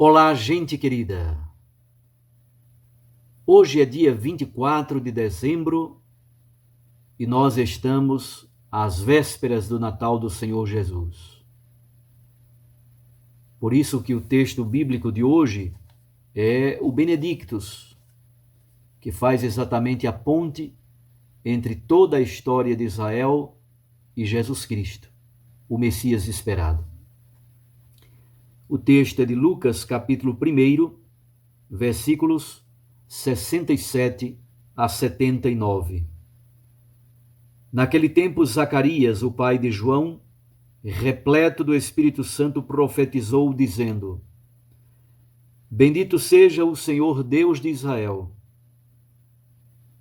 Olá, gente querida! Hoje é dia 24 de dezembro e nós estamos às vésperas do Natal do Senhor Jesus. Por isso que o texto bíblico de hoje é o Benedictus, que faz exatamente a ponte entre toda a história de Israel e Jesus Cristo, o Messias esperado. O texto é de Lucas, capítulo 1, versículos 67 a 79. Naquele tempo, Zacarias, o pai de João, repleto do Espírito Santo, profetizou, dizendo: Bendito seja o Senhor Deus de Israel,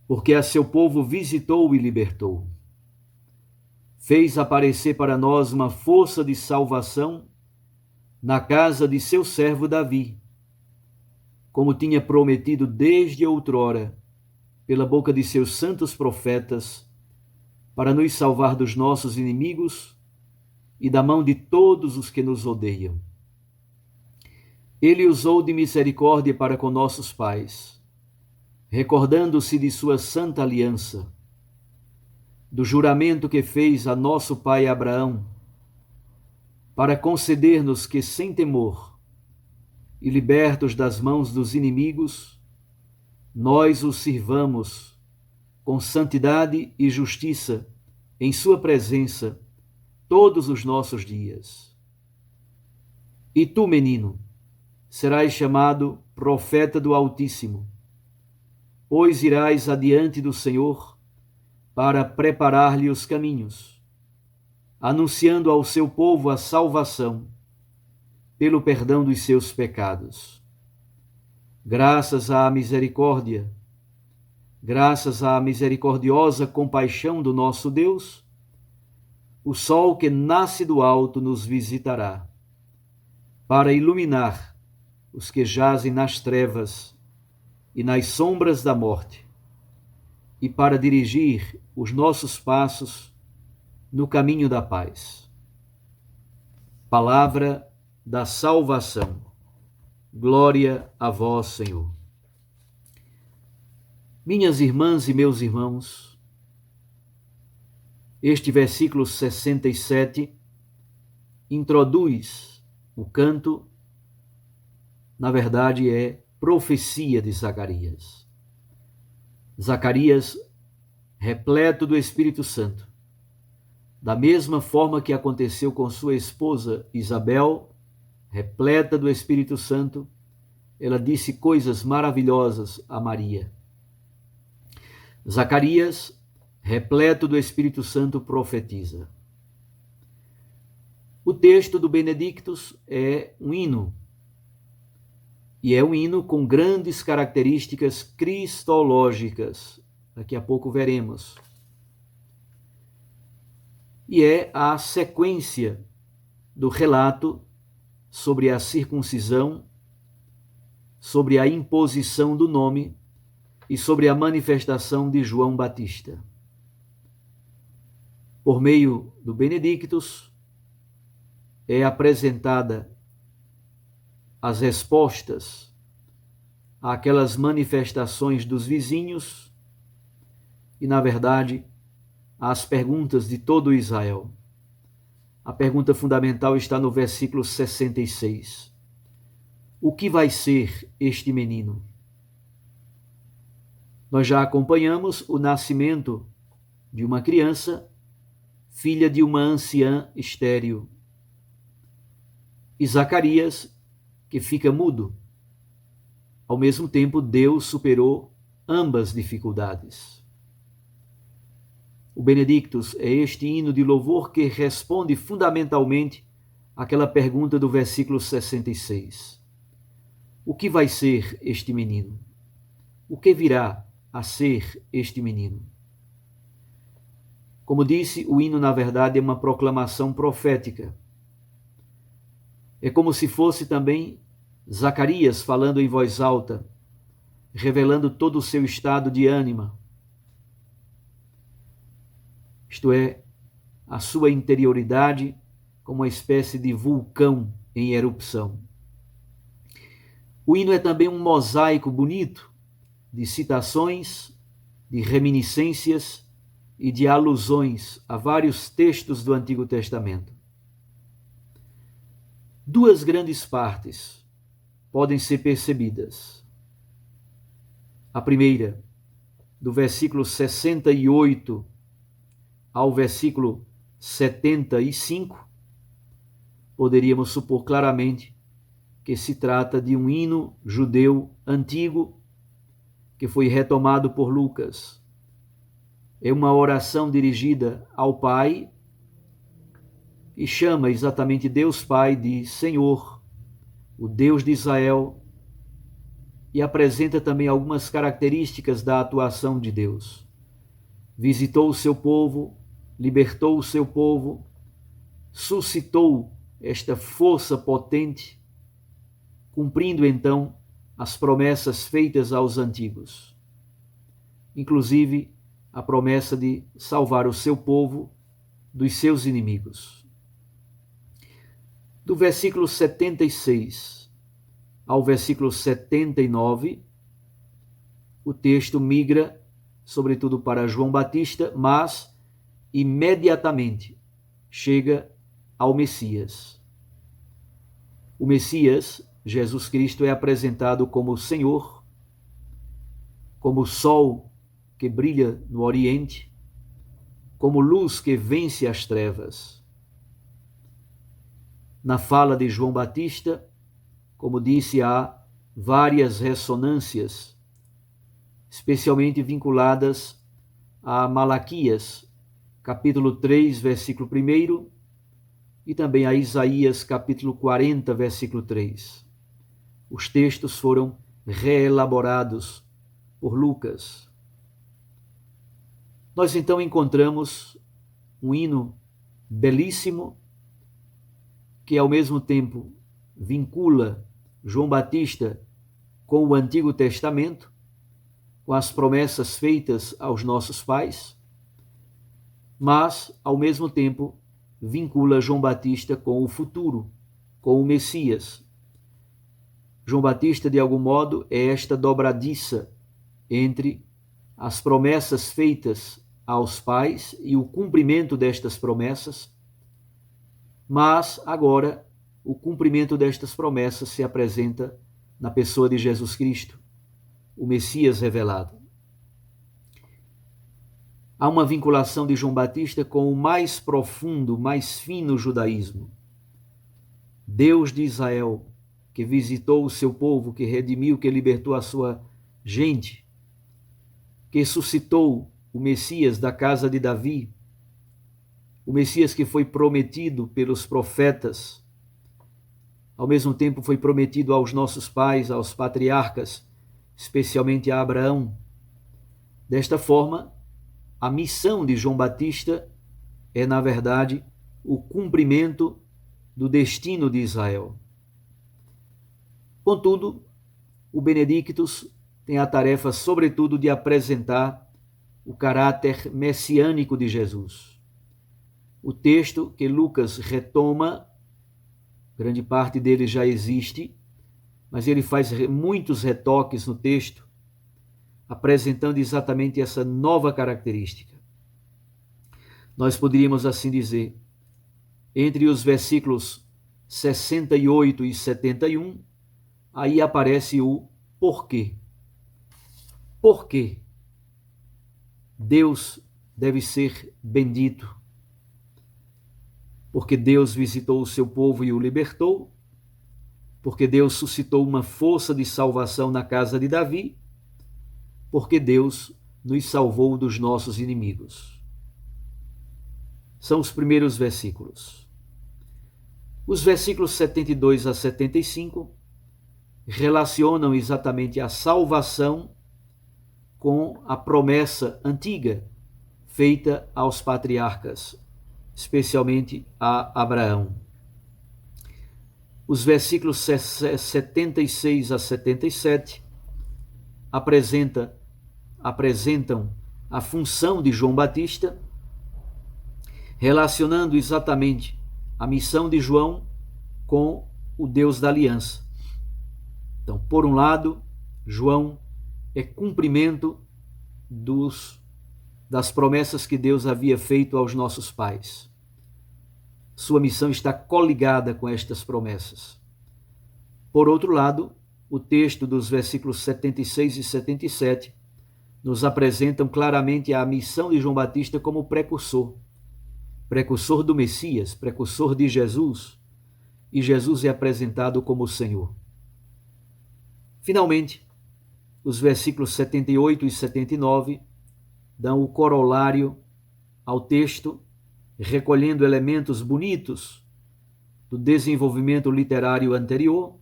porque a seu povo visitou e libertou. Fez aparecer para nós uma força de salvação na casa de seu servo Davi, como tinha prometido desde outrora, pela boca de seus santos profetas, para nos salvar dos nossos inimigos e da mão de todos os que nos odeiam. Ele usou de misericórdia para com nossos pais, recordando-se de sua santa aliança, do juramento que fez a nosso pai Abraão, para conceder-nos que, sem temor e libertos das mãos dos inimigos, nós o sirvamos com santidade e justiça em sua presença todos os nossos dias. E tu, menino, serás chamado profeta do Altíssimo, pois irás adiante do Senhor para preparar-lhe os caminhos, anunciando ao seu povo a salvação pelo perdão dos seus pecados. Graças à misericórdia, graças à misericordiosa compaixão do nosso Deus, o sol que nasce do alto nos visitará, para iluminar os que jazem nas trevas e nas sombras da morte, e para dirigir os nossos passos no caminho da paz. Palavra da salvação. Glória a vós, Senhor. Minhas irmãs e meus irmãos, este versículo 67 introduz o canto, na verdade é profecia de Zacarias. Zacarias, repleto do Espírito Santo, da mesma forma que aconteceu com sua esposa Isabel, repleta do Espírito Santo, ela disse coisas maravilhosas a Maria. Zacarias, repleto do Espírito Santo, profetiza. O texto do Benedictus é um hino, e é um hino com grandes características cristológicas. Daqui a pouco veremos. E é a sequência do relato sobre a circuncisão, sobre a imposição do nome e sobre a manifestação de João Batista. Por meio do Benedictus, é apresentada as respostas àquelas manifestações dos vizinhos e, na verdade, às perguntas de todo Israel. A pergunta fundamental está no versículo 66. O que vai ser este menino? Nós já acompanhamos o nascimento de uma criança, filha de uma anciã estéril, e Zacarias, que fica mudo. Ao mesmo tempo, Deus superou ambas dificuldades. O Benedictus é este hino de louvor que responde fundamentalmente àquela pergunta do versículo 66. O que vai ser este menino? O que virá a ser este menino? Como disse, o hino, na verdade, é uma proclamação profética. É como se fosse também Zacarias falando em voz alta, revelando todo o seu estado de ânima. Isto é, a sua interioridade como uma espécie de vulcão em erupção. O hino é também um mosaico bonito de citações, de reminiscências e de alusões a vários textos do Antigo Testamento. Duas grandes partes podem ser percebidas. A primeira, do versículo 68 ao versículo 75, poderíamos supor claramente que se trata de um hino judeu antigo que foi retomado por Lucas. É uma oração dirigida ao Pai e chama exatamente Deus Pai de Senhor, o Deus de Israel, e apresenta também algumas características da atuação de Deus. Visitou o seu povo, libertou o seu povo, suscitou esta força potente, cumprindo então as promessas feitas aos antigos, inclusive a promessa de salvar o seu povo dos seus inimigos. Do versículo 76 ao versículo 79, o texto migra, sobretudo para João Batista, mas imediatamente chega ao Messias. O Messias, Jesus Cristo, é apresentado como o Senhor, como o sol que brilha no Oriente, como luz que vence as trevas. Na fala de João Batista, como disse, há várias ressonâncias, especialmente vinculadas a Malaquias, capítulo 3, versículo 1, e também a Isaías, capítulo 40, versículo 3. Os textos foram reelaborados por Lucas. Nós então encontramos um hino belíssimo que ao mesmo tempo vincula João Batista com o Antigo Testamento, com as promessas feitas aos nossos pais, mas ao mesmo tempo vincula João Batista com o futuro, com o Messias. João Batista, de algum modo, é esta dobradiça entre as promessas feitas aos pais e o cumprimento destas promessas, mas agora o cumprimento destas promessas se apresenta na pessoa de Jesus Cristo, o Messias revelado. Há uma vinculação de João Batista com o mais profundo, mais fino judaísmo. Deus de Israel, que visitou o seu povo, que redimiu, que libertou a sua gente, que suscitou o Messias da casa de Davi, o Messias que foi prometido pelos profetas, ao mesmo tempo foi prometido aos nossos pais, aos patriarcas, especialmente a Abraão. Desta forma, a missão de João Batista é, na verdade, o cumprimento do destino de Israel. Contudo, o Benedictus tem a tarefa, sobretudo, de apresentar o caráter messiânico de Jesus. O texto que Lucas retoma, grande parte dele já existe, mas ele faz muitos retoques no texto, apresentando exatamente essa nova característica. Nós poderíamos assim dizer, entre os versículos 68 e 71, aí aparece o porquê. Por quê Deus deve ser bendito? Porque Deus visitou o seu povo e o libertou, porque Deus suscitou uma força de salvação na casa de Davi, porque Deus nos salvou dos nossos inimigos. São os primeiros versículos. Os versículos 72 a 75 relacionam exatamente a salvação com a promessa antiga feita aos patriarcas, especialmente a Abraão. Os versículos 76 a 77 apresentam a função de João Batista, relacionando exatamente a missão de João com o Deus da aliança. Então, por um lado, João é cumprimento das promessas que Deus havia feito aos nossos pais. Sua missão está coligada com estas promessas. Por outro lado, o texto dos versículos 76 e 77 nos apresentam claramente a missão de João Batista como precursor do Messias, precursor de Jesus, e Jesus é apresentado como o Senhor. Finalmente, os versículos 78 e 79 dão o corolário ao texto, recolhendo elementos bonitos do desenvolvimento literário anterior,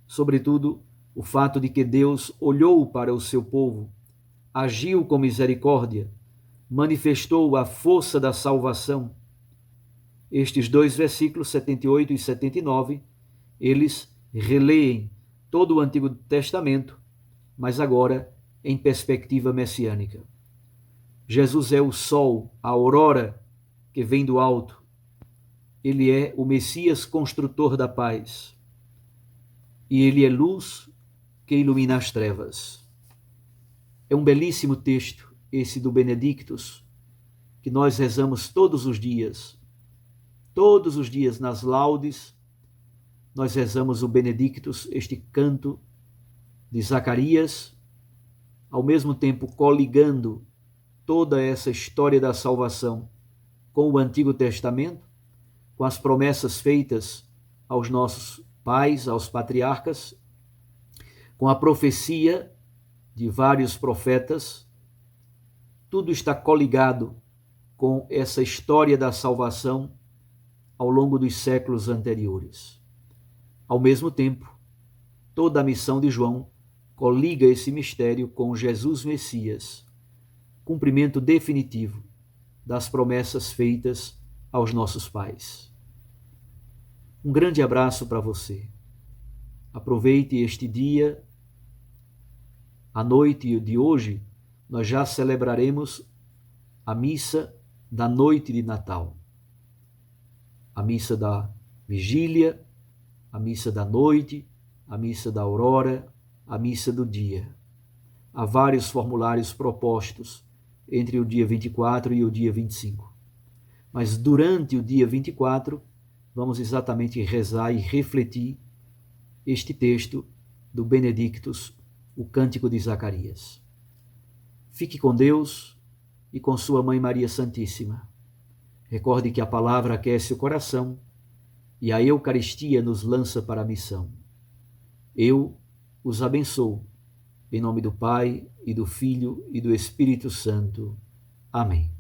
sobretudo o fato de que Deus olhou para o seu povo, agiu com misericórdia, manifestou a força da salvação. Estes dois versículos, 78 e 79, eles releem todo o Antigo Testamento, mas agora em perspectiva messiânica. Jesus é o sol, a aurora que vem do alto. Ele é o Messias construtor da paz. E ele é luz que ilumina as trevas. É um belíssimo texto, esse do Benedictus, que nós rezamos todos os dias. Todos os dias nas laudes, nós rezamos o Benedictus, este canto de Zacarias, ao mesmo tempo coligando toda essa história da salvação com o Antigo Testamento, com as promessas feitas aos nossos pais, aos patriarcas, com a profecia de vários profetas. Tudo está coligado com essa história da salvação ao longo dos séculos anteriores. Ao mesmo tempo, toda a missão de João coliga esse mistério com Jesus Messias, cumprimento definitivo das promessas feitas aos nossos pais. Um grande abraço para você. Aproveite este dia. À noite de hoje, nós já celebraremos a missa da noite de Natal. A missa da vigília, a missa da noite, a missa da aurora, a missa do dia. Há vários formulários propostos entre o dia 24 e o dia 25. Mas durante o dia 24, vamos exatamente rezar e refletir este texto do Benedictus, o Cântico de Zacarias. Fique com Deus e com sua Mãe Maria Santíssima. Recorde que a palavra aquece o coração e a Eucaristia nos lança para a missão. Eu os abençoo. Em nome do Pai, e do Filho, e do Espírito Santo. Amém.